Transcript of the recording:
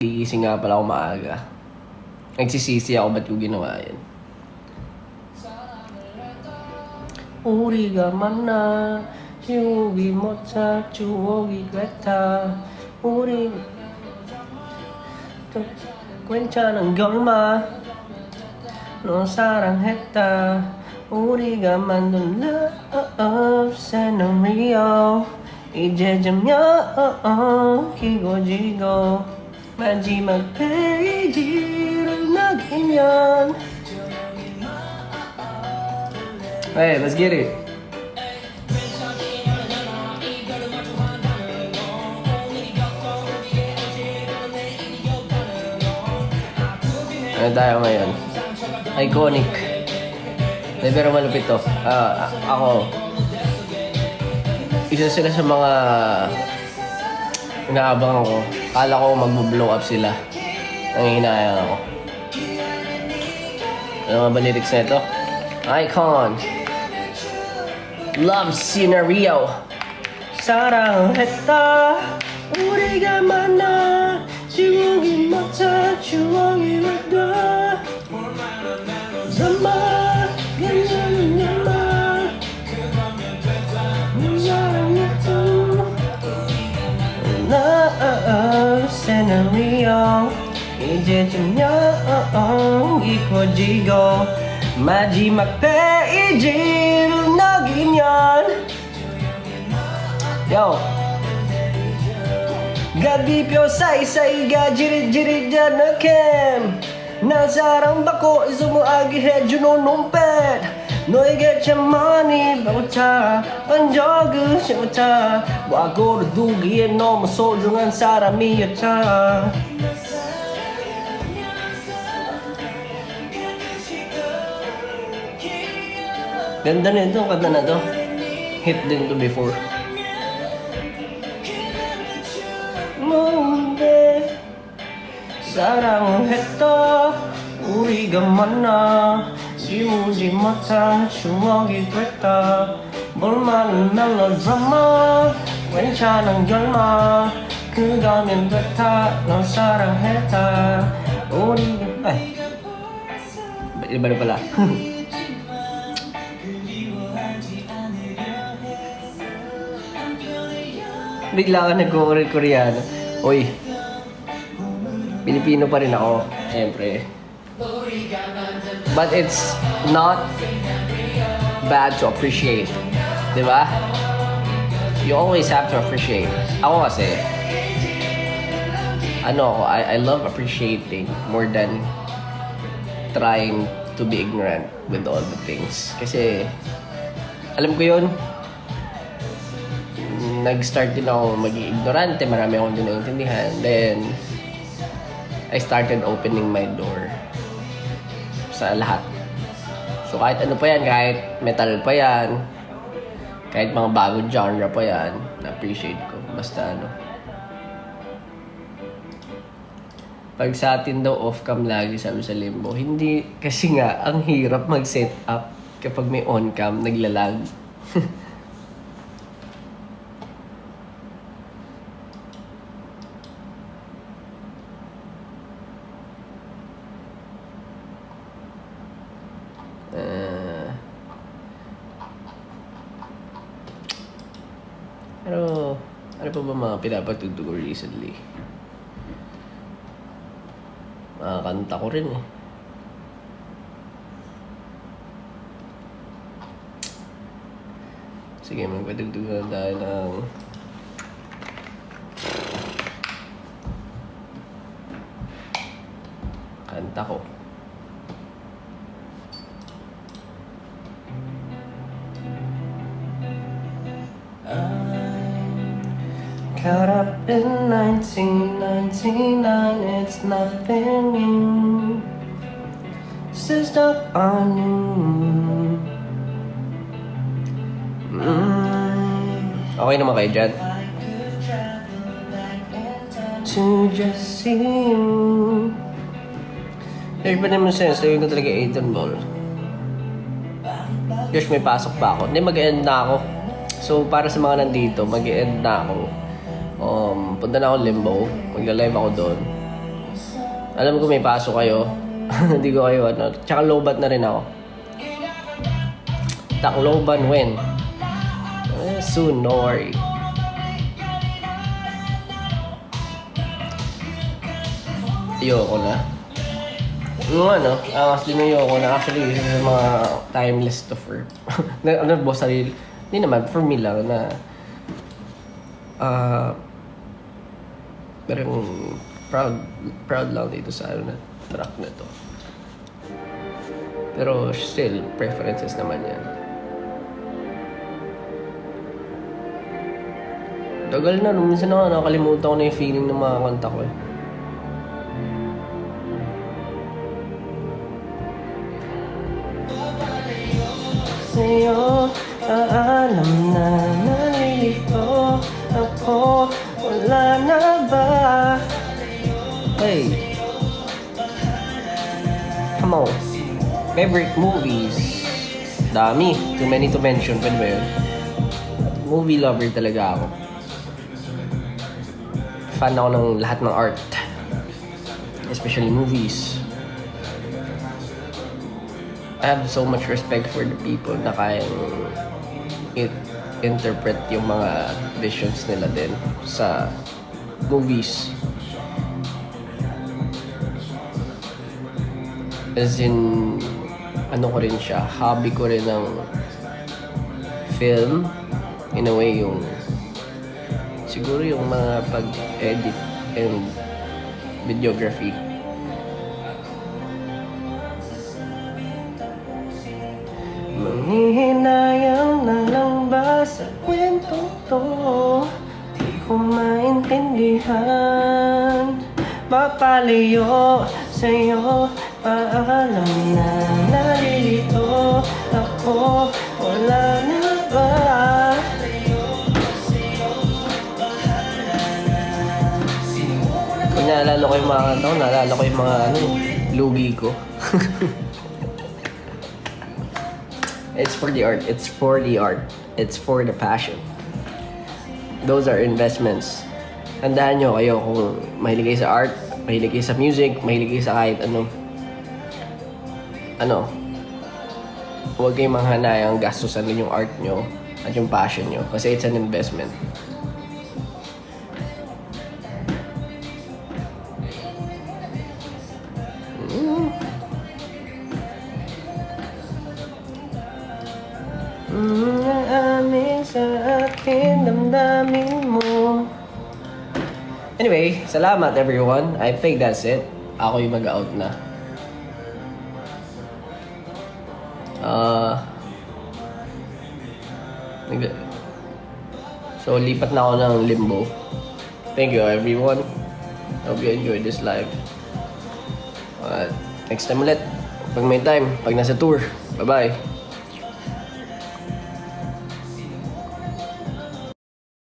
Gigising nga pala ako maaga. Nagsisisi ako ba't ko ginawa yun. 우리가 만나 지우기 못할 추억이 같아 우리 괜찮은 걸마 넌 사랑했다 우리가 만든 love scenario 이제 좀 여기고 마지막 페이지를 나기면 Hey, let's get it. Ano tayo ngayon? Iconic. Pero malupit to. Ako. Isa sila sa mga inaabangan ko. Kala ko mag-blow up sila. Nangihinayang ako. Ano nga ba lyrics na ito? Icon. Love scenario. 사랑했다 우리가 만나 지우기 못할 추억이 왔다 정말 괜찮은 말 사랑했다 Love scenario 이제 좀 여기고 마지막 페이지를 넘기면 Yo 가비표 사이사이가 지릿지릿하는 난 사랑받고 수무하게 해주는 눈빛 너에게 참 많이 배웠다 한 적은 싫다 과거를 두기에 너무 소중한 사람이었다 Ganda na ito, kanta na to. Hit din to before. 뭔데 사랑했다 우리가 만나 지우지 못한 추억이 됐다 볼만한 멜로드라마 괜찮은 결말 그거면 됐다 널 사랑했다 우리가 iba na pala bigla ka nag-Koreano. Uy, Pilipino pa rin ako, siyempre. But it's not bad to appreciate. Diba? You always have to appreciate. Ako kasi, I love appreciating more than trying to be ignorant with all the things. Kasi, alam ko yun, nag-start din ako maging ignorante, marami akong din naintindihan. Then, I started opening my door sa lahat. So, kahit ano pa yan, kahit metal pa yan, kahit mga bagong genre pa yan, na-appreciate ko. Basta pag sa atin daw off-cam lagi, sabi sa Limbo, hindi, kasi nga, ang hirap mag-set up kapag may on-cam, naglalag. Pero, ano pa ba mga pinapatugtog ko recently? Mga kanta ko rin eh. Sige, magpatugtog na tayo ng kanta ko. Caught up in 1999, it's nothing new. Still stuck on you. Okay naman kayo dyan? To just see you. There's ba naman sense, gawin ko talaga 8 ball. Gosh, may pasok pa ako. Hindi, mag-end na ako. So, para sa mga nandito, mag-end na ako. Punta na ako Limbo. Magla-live ako doon. Alam ko may pasok kayo. Hindi ko kayo ano. Tsaka lobat na rin ako. Tacloban when? Soon, no worry. Ayoko na. Yung ano, mas ayoko na. Actually, isa sa mga timeless to for. Ano ba sarili? Hindi naman, for me lang na parang proud lang dito sa ano na track na to. Pero still, preferences naman yan. Tagal na, minsan na nakakalimutan ko na yung feeling ng mga kanta ko eh. Sa'yo, alam na nalilito ako, wala na ba? Hey, come on. Favorite movies? Dami, too many to mention, pwede ba yun? Movie lover talaga ako. Fan ako ng lahat ng art. Especially movies. I have so much respect for the people na kayang interpret yung mga visions nila din sa movies. As in, ano ko rin siya, hobby ko rin ng film. In a way, yung siguro yung mga pag-edit and videography. Manghihinayang na lang ba sa kwento to? Di ko maintindihan. Papalayo sa'yo, paalam na nalilito ako, wala na ba? Kung naalala ko yung mga kanta ko, naalala ko yung mga lugi ko. It's for the art. It's for the art. It's for the passion. Those are investments. Tandaan nyo kayo kung mahilig kayo sa art, mahilig kayo sa music, mahilig kayo sa kahit huwag kayong manghanayang gastusan din yung art nyo at yung passion nyo kasi it's an investment. Naamin sa akin damdamin mo. Anyway, salamat everyone. I think that's it. Ako yung mag-out na. So, lipat na ako ng limbo. Thank you everyone. Hope you enjoyed this live. Next time ulit. Pag may time, pag nasa tour. Bye-bye.